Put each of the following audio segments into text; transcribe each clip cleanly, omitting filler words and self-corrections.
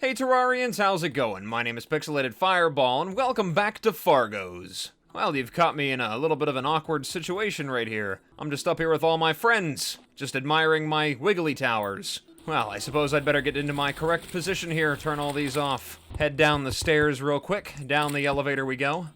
Hey Terrarians, how's it going? My name is Pixelated Fireball, and welcome back to Fargo's. Well, you've caught me in a little bit of an awkward situation right here. I'm just up here with all my friends, just admiring my wiggly towers. Well, I suppose I'd better get into my correct position here, turn all these off. Head down the stairs real quick, down the elevator we go.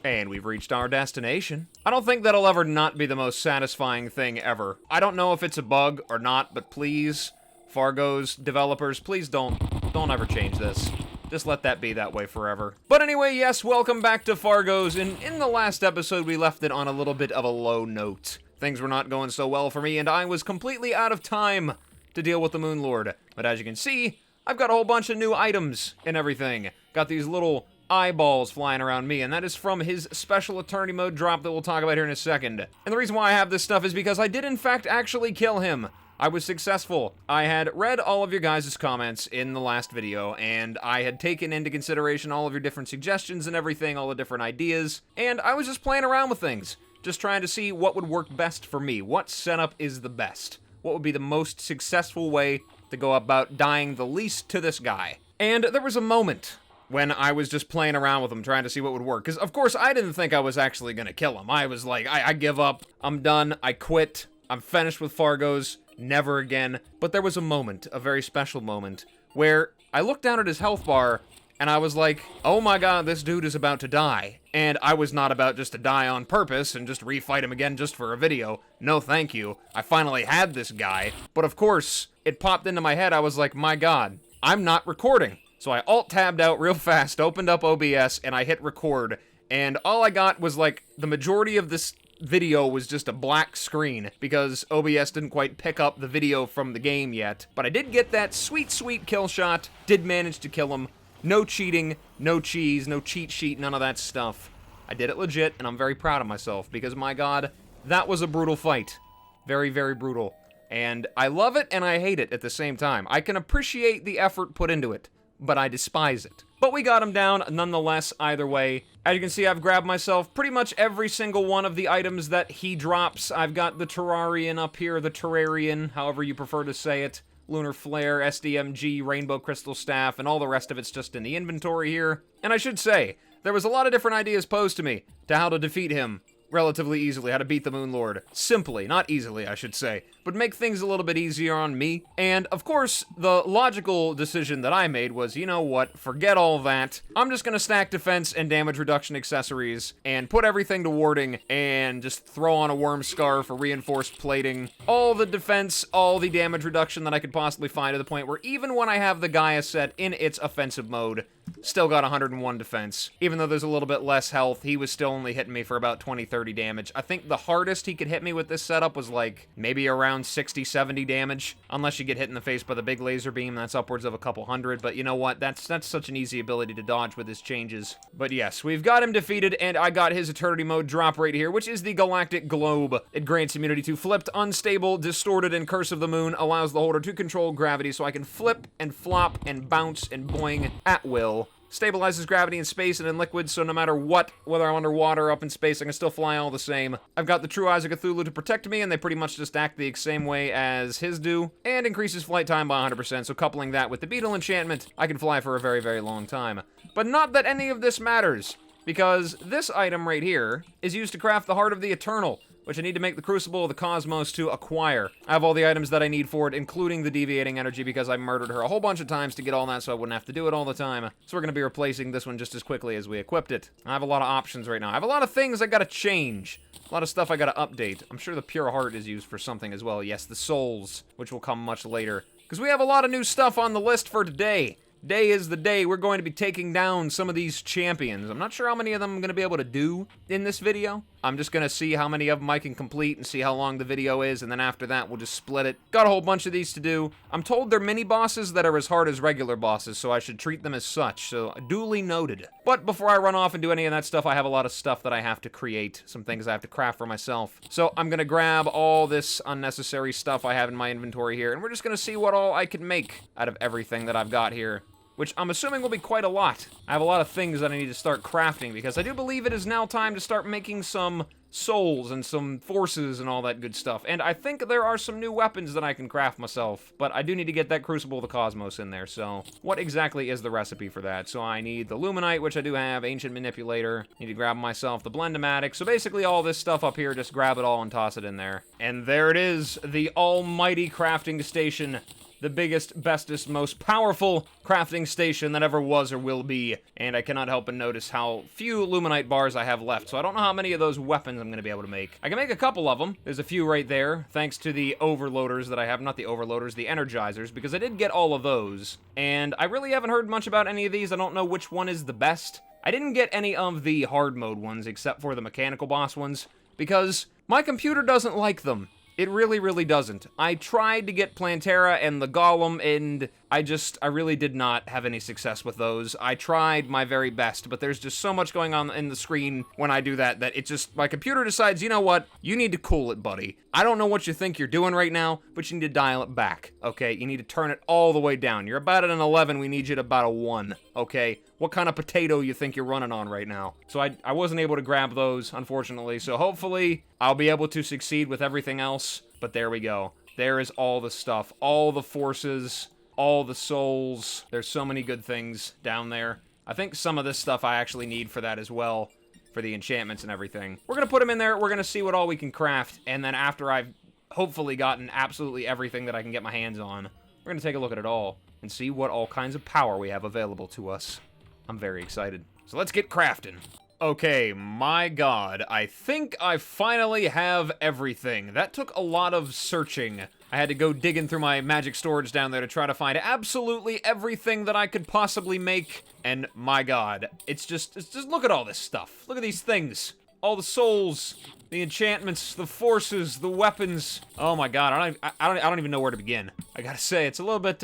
And we've reached our destination. I don't think that'll ever not be the most satisfying thing ever. I don't know if it's a bug or not, but please, Fargo's developers, please don't ever change this. Just let that be that way forever. But anyway, yes, welcome back to Fargo's, and in the last episode we left it on a little bit of a low note. Things were not going so well for me, and I was completely out of time to deal with the Moon Lord. But as you can see, I've got a whole bunch of new items and everything. Got these little eyeballs flying around me, and that is from his special attorney mode drop that we'll talk about here in a second. And the reason why I have this stuff is because I did in fact actually kill him. I was successful. I had read all of your guys' comments in the last video, and I had taken into consideration all of your different suggestions and everything, all the different ideas, and I was just playing around with things, just trying to see what would work best for me, what setup is the best, what would be the most successful way to go about dying the least to this guy. And there was a moment when I was just playing around with him, trying to see what would work. Because, of course, I didn't think I was actually going to kill him. I was like, I give up. I'm done. I quit. I'm finished with Fargo's. Never again. But there was a moment, a very special moment, where I looked down at his health bar, and I was like, oh my god, this dude is about to die. And I was not about just to die on purpose and just refight him again just for a video. No, thank you. I finally had this guy. But, of course, it popped into my head. I was like, my god, I'm not recording. So I alt-tabbed out real fast, opened up OBS, and I hit record, and all I got was, like, the majority of this video was just a black screen, because OBS didn't quite pick up the video from the game yet. But I did get that sweet, sweet kill shot, did manage to kill him. No cheating, no cheese, no cheat sheet, none of that stuff. I did it legit, and I'm very proud of myself, because, my god, that was a brutal fight. Very, very brutal. And I love it, and I hate it at the same time. I can appreciate the effort put into it, but I despise it. But we got him down nonetheless either way. As you can see, I've grabbed myself pretty much every single one of the items that he drops. I've got the Terrarian up here, the Terrarian, however you prefer to say it. Lunar Flare, SDMG, Rainbow Crystal Staff, and all the rest of it's just in the inventory here. And I should say, there was a lot of different ideas posed to me to how to defeat him relatively easily, how to beat the Moon Lord. Simply, not easily, I should say, but make things a little bit easier on me. And, of course, the logical decision that I made was, you know what, forget all that. I'm just gonna stack defense and damage reduction accessories, and put everything to warding, and just throw on a worm scar for reinforced plating. All the defense, all the damage reduction that I could possibly find, to the point where even when I have the Gaia set in its offensive mode, still got 101 defense. Even though there's a little bit less health, he was still only hitting me for about 20-30 damage. I think the hardest he could hit me with this setup was like maybe around 60-70 damage. Unless you get hit in the face by the big laser beam, that's upwards of a couple hundred. But you know what? That's such an easy ability to dodge with his changes. But yes, we've got him defeated, and I got his Eternity Mode drop right here, which is the Galactic Globe. It grants immunity to flipped, unstable, distorted, and Curse of the Moon. Allows the holder to control gravity, so I can flip and flop and bounce and boing at will. Stabilizes gravity in space and in liquids, so no matter what, whether I'm underwater or up in space, I can still fly all the same. I've got the True Eyes of Cthulhu to protect me, and they pretty much just act the same way as his do, and increases flight time by 100%, so coupling that with the Beetle enchantment, I can fly for a very, very long time. But not that any of this matters, because this item right here is used to craft the Heart of the Eternal, which I need to make the Crucible of the Cosmos to acquire. I have all the items that I need for it, including the Deviating Energy, because I murdered her a whole bunch of times to get all that, so I wouldn't have to do it all the time. So we're going to be replacing this one just as quickly as we equipped it. I have a lot of options right now. I have a lot of things I gotta change. A lot of stuff I gotta update. I'm sure the Pure Heart is used for something as well. Yes, the Souls, which will come much later. Because we have a lot of new stuff on the list for today. Today is the day we're going to be taking down some of these champions. I'm not sure how many of them I'm going to be able to do in this video. I'm just going to see how many of them I can complete and see how long the video is, and then after that we'll just split it. Got a whole bunch of these to do. I'm told they're mini-bosses that are as hard as regular bosses, so I should treat them as such, so duly noted. But before I run off and do any of that stuff, I have a lot of stuff that I have to create, some things I have to craft for myself. So I'm going to grab all this unnecessary stuff I have in my inventory here, and we're just going to see what all I can make out of everything that I've got here. which I'm assuming will be quite a lot. I have a lot of things that I need to start crafting, because I do believe it is now time to start making some souls and some forces and all that good stuff. And I think there are some new weapons that I can craft myself, but I do need to get that Crucible of the Cosmos in there, so what exactly is the recipe for that? So I need the Luminite, which I do have, Ancient Manipulator, need to grab myself the Blend-O-Matic, so basically all this stuff up here, just grab it all and toss it in there. And there it is, the almighty crafting station. The biggest, bestest, most powerful crafting station that ever was or will be, and I cannot help but notice how few Luminite bars I have left, so I don't know how many of those weapons I'm going to be able to make. I can make a couple of them. There's a few right there, thanks to the overloaders that I have. Not the overloaders, the energizers, because I did get all of those, and I really haven't heard much about any of these. I don't know which one is the best. I didn't get any of the hard mode ones, except for the mechanical boss ones, because my computer doesn't like them. It really, really doesn't. I tried to get Plantera and the Golem, and I really did not have any success with those. I tried my very best, but there's just so much going on in the screen when I do that, that it just, my computer decides, you know what, you need to cool it, buddy. I don't know what you think you're doing right now, but you need to dial it back, okay? You need to turn it all the way down. You're about at an 11, we need you at about a 1, okay? What kind of potato you think you're running on right now? So I wasn't able to grab those, unfortunately, so hopefully I'll be able to succeed with everything else, but there we go. There is all the stuff, all the forces, all the souls. There's so many good things down there. I think some of this stuff I actually need for that as well, for the enchantments and everything. We're gonna put them in there, we're gonna see what all we can craft, and then after I've hopefully gotten absolutely everything that I can get my hands on, we're gonna take a look at it all and see what all kinds of power we have available to us. I'm very excited. So let's get crafting. Okay, my god, I think I finally have everything. That took a lot of searching. I had to go digging through my magic storage down there to try to find absolutely everything that I could possibly make. And my god, it's just look at all this stuff. Look at these things. All the souls, the enchantments, the forces, the weapons. Oh my god, I don't even know where to begin. I gotta say, it's a little bit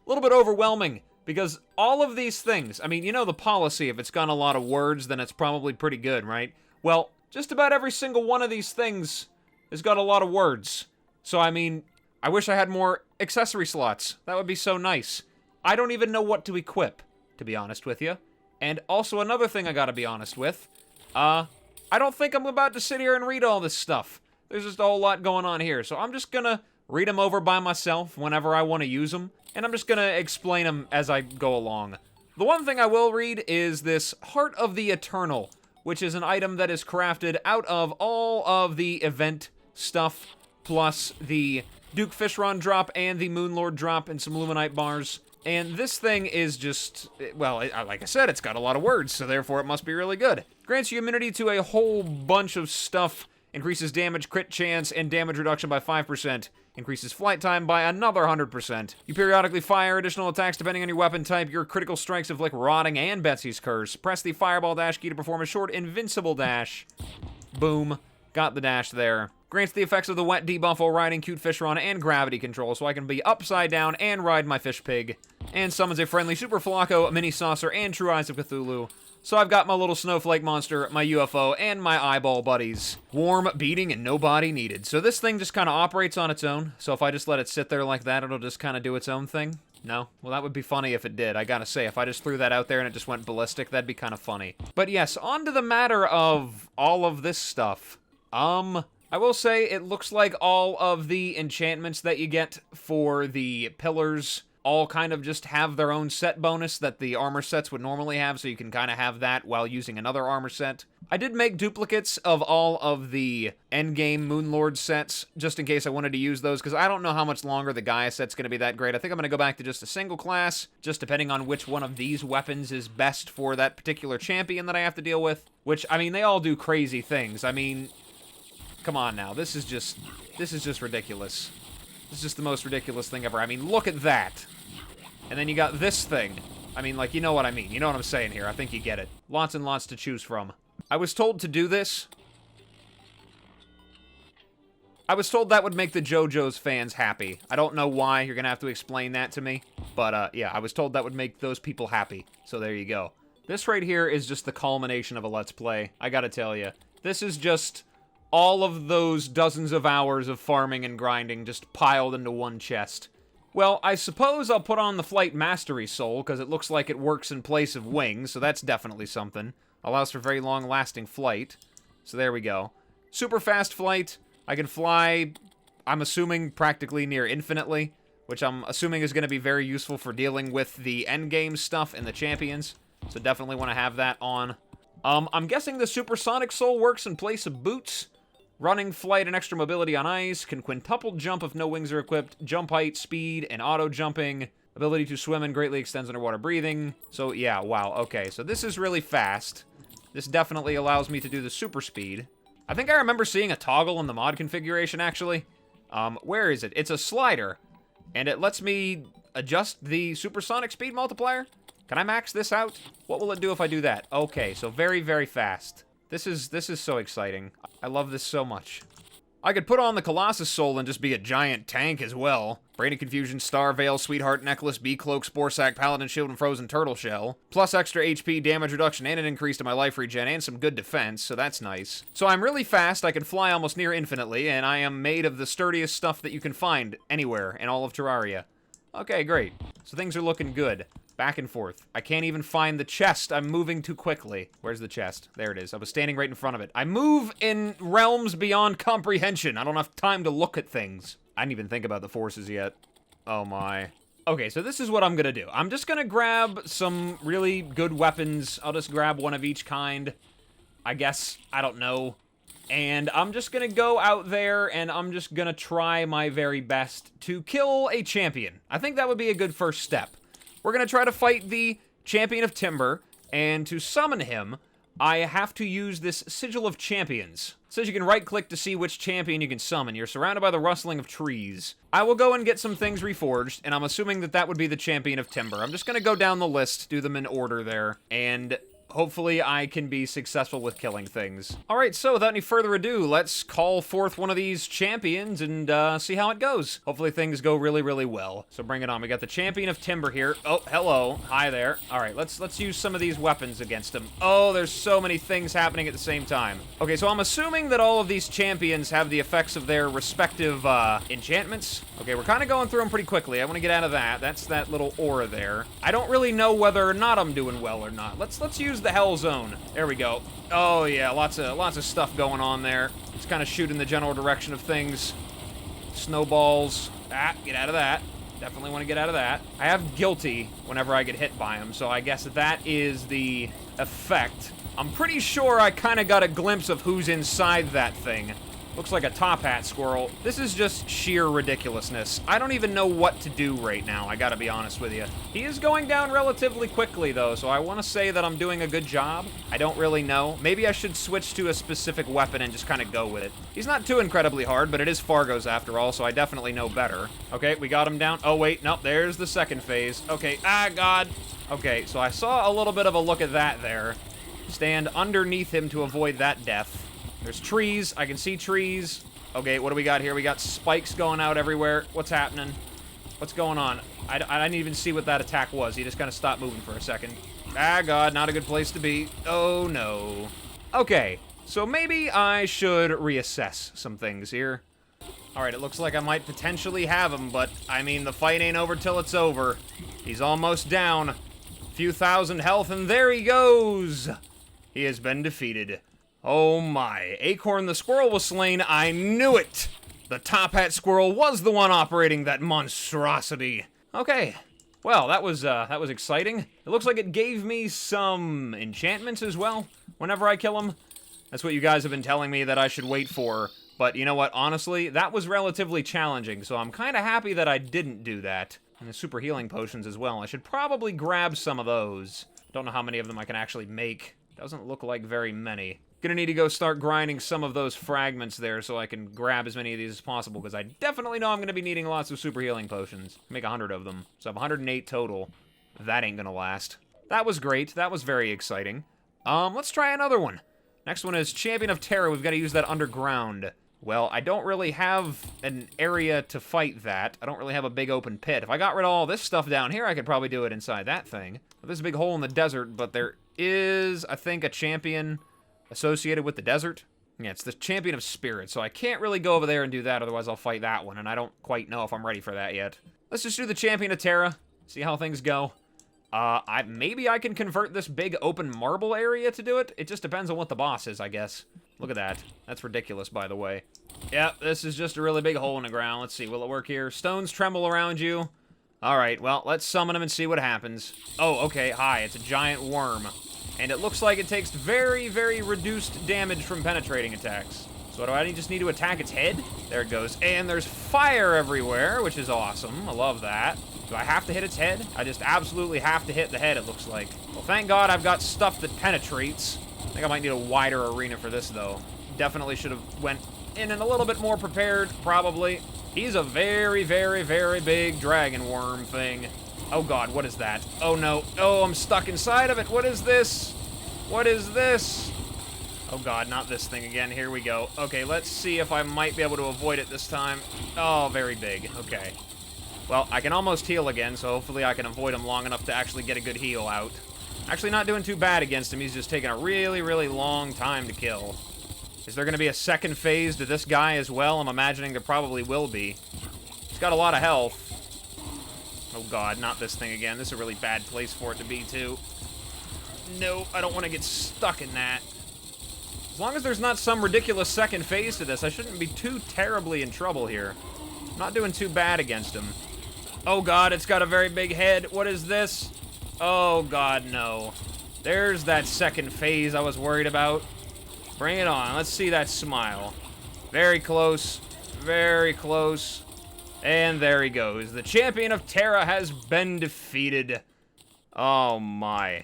overwhelming. Because all of these things, I mean, you know the policy, if it's got a lot of words, then it's probably pretty good, right? Well, just about every single one of these things has got a lot of words. So, I mean, I wish I had more accessory slots. That would be so nice. I don't even know what to equip, to be honest with you. And also another thing I gotta be honest with, I don't think I'm about to sit here and read all this stuff. There's just a whole lot going on here, so I'm just gonna read them over by myself whenever I want to use them, and I'm just gonna explain them as I go along. The one thing I will read is this Heart of the Eternal, which is an item that is crafted out of all of the event stuff, plus the Duke Fishron drop and the Moonlord drop and some Luminite bars. And this thing is just, well, like I said, it's got a lot of words, so therefore it must be really good. Grants you immunity to a whole bunch of stuff, increases damage, crit chance, and damage reduction by 5%. Increases flight time by another 100%. You periodically fire additional attacks depending on your weapon type. Your critical strikes inflict rotting and Betsy's Curse. Press the Fireball dash key to perform a short invincible dash. Boom. Got the dash there. Grants the effects of the wet debuff while riding Cute Fishron and gravity control, so I can be upside down and ride my fish pig. And summons a friendly Super Flacco, Mini Saucer, and True Eyes of Cthulhu. So I've got my little snowflake monster, my UFO, and my eyeball buddies. Warm, beating, and no body needed. So this thing just kind of operates on its own. So if I just let it sit there like that, it'll just kind of do its own thing. No? Well, that would be funny if it did. I gotta say, if I just threw that out there and it just went ballistic, that'd be kind of funny. But yes, on to the matter of all of this stuff. I will say it looks like all of the enchantments that you get for the pillars all kind of just have their own set bonus that the armor sets would normally have, so you can kind of have that while using another armor set. I did make duplicates of all of the endgame Moonlord sets, just in case I wanted to use those, because I don't know how much longer the Gaia set's going to be that great. I think I'm going to go back to just a single class, just depending on which one of these weapons is best for that particular champion that I have to deal with. Which, I mean, they all do crazy things. I mean, come on now, this is just ridiculous. This is just the most ridiculous thing ever. I mean, look at that. And then you got this thing. I mean, like, you know what I mean. You know what I'm saying here. I think you get it. Lots and lots to choose from. I was told to do this. I was told that would make the JoJo's fans happy. I don't know why. You're gonna have to explain that to me. But, yeah, I was told that would make those people happy. So there you go. This right here is just the culmination of a Let's Play. I gotta tell you. This is just all of those dozens of hours of farming and grinding just piled into one chest. Well, I suppose I'll put on the Flight Mastery Soul, because it looks like it works in place of wings, so that's definitely something. Allows for very long-lasting flight. So there we go. Super fast flight. I can fly, I'm assuming, practically near infinitely, which I'm assuming is going to be very useful for dealing with the endgame stuff in the Champions. So definitely want to have that on. I'm guessing the Supersonic Soul works in place of boots. Running, flight, and extra mobility on ice. Can quintuple jump if no wings are equipped. Jump height, speed, and auto-jumping. Ability to swim and greatly extends underwater breathing. So, yeah, wow, okay. So this is really fast. This definitely allows me to do the super speed. I think I remember seeing a toggle in the mod configuration, actually. Where is it? It's a slider. And it lets me adjust the supersonic speed multiplier. Can I max this out? What will it do if I do that? Okay, so very, very fast. This is so exciting. I love this so much. I could put on the Colossus Soul and just be a giant tank as well. Brain of Confusion, Star, Veil, Sweetheart, Necklace, Bee Cloak, Spore Sack, Paladin Shield, and Frozen Turtle Shell. Plus extra HP, damage reduction, and an increase to my life regen, and some good defense, so that's nice. So I'm really fast, I can fly almost near infinitely, and I am made of the sturdiest stuff that you can find anywhere in all of Terraria. Okay, great. So things are looking good. Back and forth. I can't even find the chest. I'm moving too quickly. Where's the chest? There it is. I was standing right in front of it. I move in realms beyond comprehension. I don't have time to look at things. I didn't even think about the forces yet. Oh my. Okay, so this is what I'm gonna do. I'm just gonna grab some really good weapons. I'll just grab one of each kind. I guess. I don't know. And I'm just gonna go out there and I'm just gonna try my very best to kill a champion. I think that would be a good first step. We're going to try to fight the Champion of Timber, and to summon him, I have to use this Sigil of Champions. It says you can right-click to see which champion you can summon. You're surrounded by the rustling of trees. I will go and get some things reforged, and I'm assuming that that would be the Champion of Timber. I'm just going to go down the list, do them in order there, and hopefully I can be successful with killing things. Alright, so without any further ado, let's call forth one of these champions and see how it goes. Hopefully things go really, really well. So bring it on. We got the Champion of Timber here. Oh, hello. Hi there. Alright, let's use some of these weapons against him. Oh, there's so many things happening at the same time. Okay, so I'm assuming that all of these champions have the effects of their respective enchantments. Okay, we're kind of going through them pretty quickly. I want to get out of that. That's that little aura there. I don't really know whether or not I'm doing well or not. Let's use the Hell Zone. There we go. Oh yeah, lots of stuff going on there. Just kind of shoot in the general direction of things. Snowballs. Ah, get out of that. Definitely want to get out of that. I have Guilty whenever I get hit by him, so I guess that is the effect. I'm pretty sure I kind of got a glimpse of who's inside that thing. Looks like a top hat squirrel. This is just sheer ridiculousness. I don't even know what to do right now, I gotta be honest with you. He is going down relatively quickly, though, so I want to say that I'm doing a good job. I don't really know. Maybe I should switch to a specific weapon and just kind of go with it. He's not too incredibly hard, but it is Fargo's after all, so I definitely know better. Okay, we got him down. Oh, wait, nope, there's the second phase. Okay, ah, God. Okay, so I saw a little bit of a look at that there. Stand underneath him to avoid that death. There's trees. I can see trees. Okay, what do we got here? We got spikes going out everywhere. What's happening? What's going on? I didn't even see what that attack was. He just kind of stopped moving for a second. Ah, God, not a good place to be. Oh, no. Okay, so maybe I should reassess some things here. All right, it looks like I might potentially have him, but, I mean, the fight ain't over till it's over. He's almost down. Few thousand health, and there he goes. He has been defeated. Oh my, Acorn the Squirrel was slain. I knew it! The Top Hat Squirrel was the one operating that monstrosity. Okay, well, that was exciting. It looks like it gave me some enchantments as well, whenever I kill him. That's what you guys have been telling me that I should wait for. But you know what, honestly, that was relatively challenging, so I'm kind of happy that I didn't do that. And the super healing potions as well. I should probably grab some of those. Don't know how many of them I can actually make. Doesn't look like very many. Gonna need to go start grinding some of those fragments there so I can grab as many of these as possible, because I definitely know I'm gonna be needing lots of super healing potions. Make 100 of them. So I have 108 total. That ain't gonna last. That was great. That was very exciting. Let's try another one. Next one is Champion of Terror. We've got to use that underground. Well, I don't really have an area to fight that. I don't really have a big open pit. If I got rid of all this stuff down here, I could probably do it inside that thing. There's a big hole in the desert, but there is, I think, a champion associated with the desert. Yeah, it's the Champion of Spirit, so I can't really go over there and do that, otherwise I'll fight that one, and I don't quite know if I'm ready for that yet. Let's just do the Champion of Terra, see how things go. Maybe I can convert this big open marble area to do it. It just depends on what the boss is, I guess. Look at that. That's ridiculous, by the way. Yep, this is just a really big hole in the ground. Let's see, will it work here? Stones tremble around you. Alright, well, let's summon him and see what happens. Oh, okay, hi, it's a giant worm. And it looks like it takes very, very reduced damage from penetrating attacks. So do I just need to attack its head? There it goes. And there's fire everywhere, which is awesome. I love that. Do I have to hit its head? I just absolutely have to hit the head, it looks like. Well, thank God I've got stuff that penetrates. I think I might need a wider arena for this, though. Definitely should have went in and a little bit more prepared, probably. He's a very, very, very big dragon worm thing. Oh God, what is that? Oh no. Oh, I'm stuck inside of it. What is this? What is this? Oh God, not this thing again. Here we go. Okay, let's see if I might be able to avoid it this time. Oh, very big. Okay. Well, I can almost heal again, so hopefully I can avoid him long enough to actually get a good heal out. Actually not doing too bad against him. He's just taking a really, really long time to kill. Is there going to be a second phase to this guy as well? I'm imagining there probably will be. He's got a lot of health. Oh God, not this thing again. This is a really bad place for it to be, too. No, I don't want to get stuck in that. As long as there's not some ridiculous second phase to this, I shouldn't be too terribly in trouble here. I'm not doing too bad against him. Oh God, it's got a very big head. What is this? Oh God, no. There's that second phase I was worried about. Bring it on. Let's see that smile. Very close. Very close. And there he goes. The Champion of Terra has been defeated. Oh my.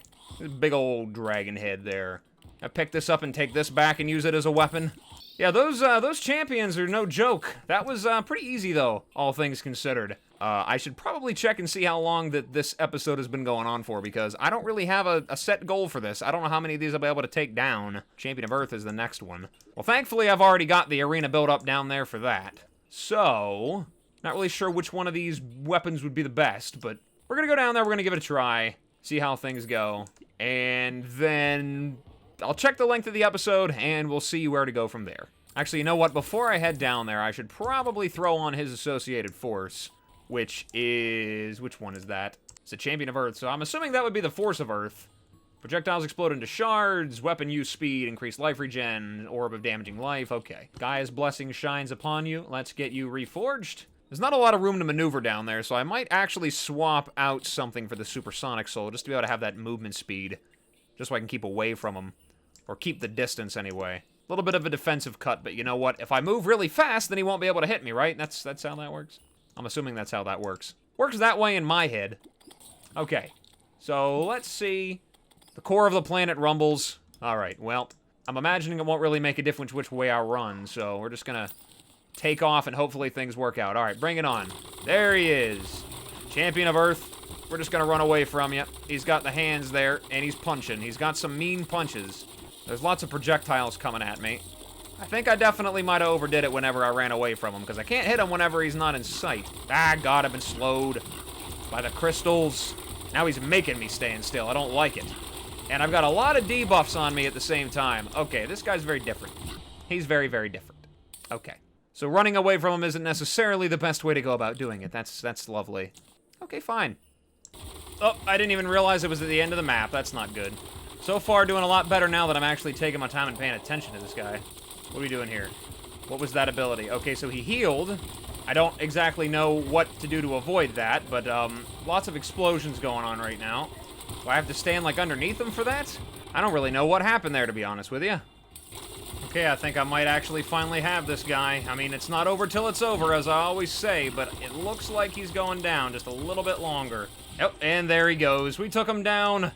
Big old dragon head there. I pick this up and take this back and use it as a weapon. Yeah, those champions are no joke. That was pretty easy though, all things considered. I should probably check and see how long that this episode has been going on for, because I don't really have a set goal for this. I don't know how many of these I'll be able to take down. Champion of Earth is the next one. Well, thankfully I've already got the arena built up down there for that. So, not really sure which one of these weapons would be the best, but we're gonna go down there, we're gonna give it a try, see how things go, and then I'll check the length of the episode, and we'll see where to go from there. Actually, you know what? Before I head down there, I should probably throw on his associated force, which is... which one is that? It's the Champion of Earth, so I'm assuming that would be the Force of Earth. Projectiles explode into shards, weapon use speed, increased life regen, orb of damaging life. Okay. Gaia's blessing shines upon you. Let's get you reforged. There's not a lot of room to maneuver down there, so I might actually swap out something for the Supersonic Soul, just to be able to have that movement speed, just so I can keep away from him. Or keep the distance, anyway. A little bit of a defensive cut, but you know what? If I move really fast, then he won't be able to hit me, right? That's how that works? I'm assuming that's how that works. Works that way in my head. Okay. So, let's see. The core of the planet rumbles. Alright, well, I'm imagining it won't really make a difference which way I run, so we're just gonna take off and hopefully things work out. Alright, bring it on. There he is. Champion of Earth. We're just gonna run away from you. He's got the hands there, and he's punching. He's got some mean punches. There's lots of projectiles coming at me. I think I definitely might have overdid it whenever I ran away from him, because I can't hit him whenever he's not in sight. Ah, God, I've been slowed by the crystals. Now he's making me stand still. I don't like it. And I've got a lot of debuffs on me at the same time. Okay, this guy's very different. He's very, very different. Okay. So running away from him isn't necessarily the best way to go about doing it. That's lovely. Okay, fine. Oh, I didn't even realize it was at the end of the map. That's not good. So far, doing a lot better now that I'm actually taking my time and paying attention to this guy. What are we doing here? What was that ability? Okay, so he healed. I don't exactly know what to do to avoid that, but lots of explosions going on right now. Do I have to stand, like, underneath him for that? I don't really know what happened there, to be honest with you. Okay, I think I might actually finally have this guy. I mean, it's not over till it's over, as I always say, but it looks like he's going down just a little bit longer. Yep, and there he goes. We took him down.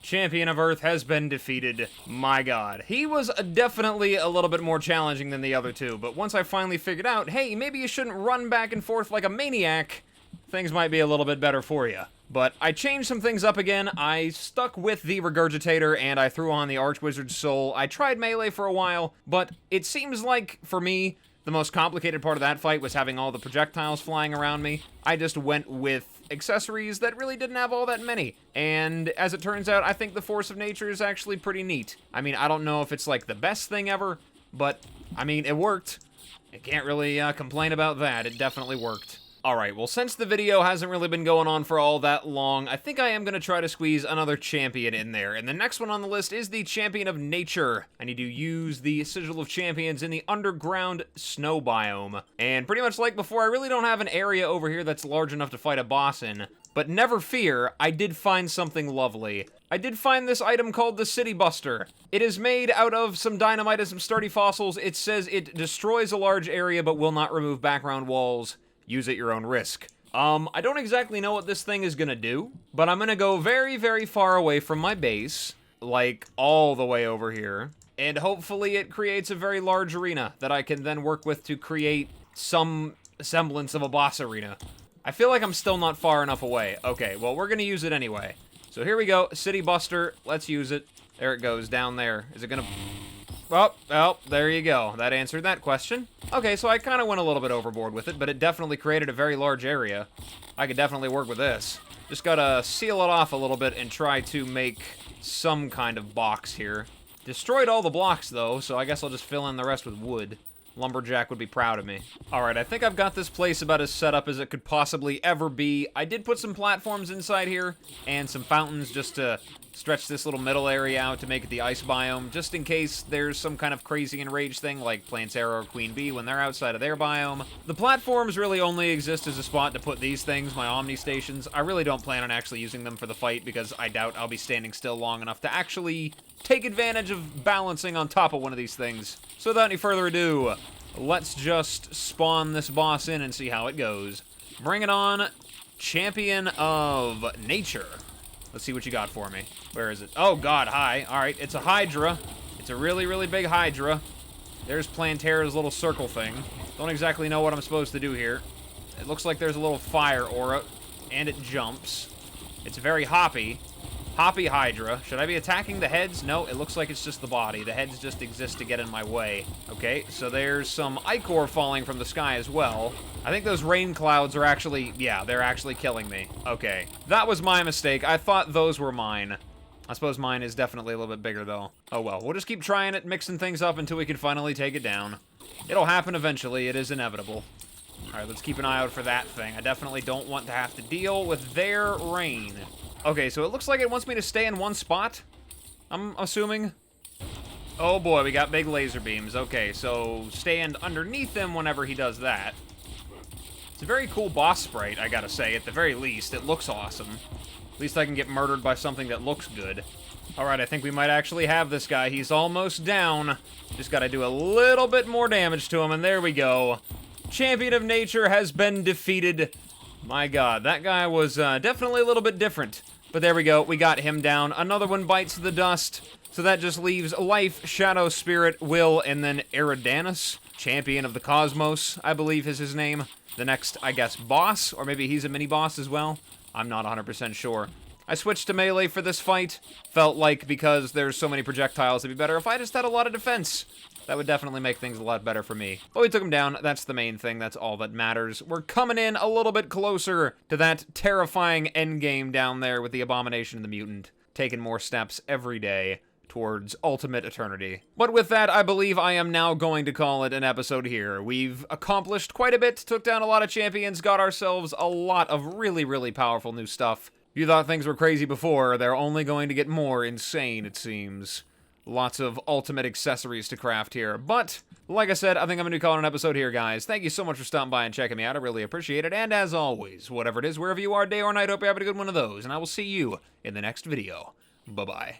Champion of Earth has been defeated. My God. He was definitely a little bit more challenging than the other two, but once I finally figured out, hey, maybe you shouldn't run back and forth like a maniac, things might be a little bit better for you. But I changed some things up again. I stuck with the Regurgitator, and I threw on the Archwizard's Soul. I tried melee for a while, but it seems like, for me, the most complicated part of that fight was having all the projectiles flying around me. I just went with accessories that really didn't have all that many. And as it turns out, I think the Force of Nature is actually pretty neat. I mean, I don't know if it's like the best thing ever, but I mean, it worked. I can't really complain about that. It definitely worked. Alright, well, since the video hasn't really been going on for all that long, I think I am going to try to squeeze another champion in there. And the next one on the list is the Champion of Nature. I need to use the Sigil of Champions in the underground snow biome. And pretty much like before, I really don't have an area over here that's large enough to fight a boss in. But never fear, I did find something lovely. I did find this item called the City Buster. It is made out of some dynamite and some sturdy fossils. It says it destroys a large area but will not remove background walls. Use at your own risk. I don't exactly know what this thing is gonna do, but I'm gonna go very, very far away from my base, like all the way over here, and hopefully it creates a very large arena that I can then work with to create some semblance of a boss arena. I feel like I'm still not far enough away. Okay, well, we're gonna use it anyway. So here we go, City Buster, let's use it. There it goes, down there. Is it gonna... Oh, there you go. That answered that question. Okay, so I kind of went a little bit overboard with it, but it definitely created a very large area. I could definitely work with this. Just gotta seal it off a little bit and try to make some kind of box here. Destroyed all the blocks, though, so I guess I'll just fill in the rest with wood. Lumberjack would be proud of me. Alright, I think I've got this place about as set up as it could possibly ever be. I did put some platforms inside here, and some fountains just to stretch this little middle area out to make it the ice biome, just in case there's some kind of crazy enraged thing like Plantera or Queen Bee when they're outside of their biome. The platforms really only exist as a spot to put these things, my Omni stations. I really don't plan on actually using them for the fight because I doubt I'll be standing still long enough to actually take advantage of balancing on top of one of these things. So without any further ado, let's just spawn this boss in and see how it goes. Bring it on, Champion of Nature. Let's see what you got for me. Where is it? Oh god, hi. Alright, it's a Hydra. It's a really, really big Hydra. There's Plantera's little circle thing. Don't exactly know what I'm supposed to do here. It looks like there's a little fire aura, and it jumps. It's very hoppy. Hoppy Hydra. Should I be attacking the heads? No, it looks like it's just the body. The heads just exist to get in my way. Okay, so there's some ichor falling from the sky as well. I think those rain clouds are actually... yeah, they're actually killing me. Okay, that was my mistake. I thought those were mine. I suppose mine is definitely a little bit bigger, though. Oh well, we'll just keep trying it, mixing things up until we can finally take it down. It'll happen eventually. It is inevitable. Alright, let's keep an eye out for that thing. I definitely don't want to have to deal with their rain. Okay, so it looks like it wants me to stay in one spot, I'm assuming. Oh boy, we got big laser beams. Okay, so stand underneath him whenever he does that. It's a very cool boss sprite, I gotta say, at the very least. It looks awesome. At least I can get murdered by something that looks good. Alright, I think we might actually have this guy. He's almost down. Just gotta do a little bit more damage to him, and there we go. Champion of Nature has been defeated. My god, that guy was definitely a little bit different. But there we go, we got him down. Another one bites the dust. So that just leaves Life, Shadow Spirit, Will, and then Eridanus. Champion of the Cosmos, I believe is his name. The next, I guess, boss, or maybe he's a mini-boss as well. I'm not 100% sure. I switched to melee for this fight. Felt like because there's so many projectiles, it'd be better if I just had a lot of defense. That would definitely make things a lot better for me. But we took him down. That's the main thing. That's all that matters. We're coming in a little bit closer to that terrifying endgame down there with the Abomination and the Mutant. Taking more steps every day towards ultimate eternity. But with that, I believe I am now going to call it an episode here. We've accomplished quite a bit, took down a lot of champions, got ourselves a lot of really, really powerful new stuff. If you thought things were crazy before, they're only going to get more insane, it seems. Lots of ultimate accessories to craft here. But, like I said, I think I'm going to call it an episode here, guys. Thank you so much for stopping by and checking me out. I really appreciate it. And as always, whatever it is, wherever you are, day or night, hope you're having a good one of those. And I will see you in the next video. Bye-bye.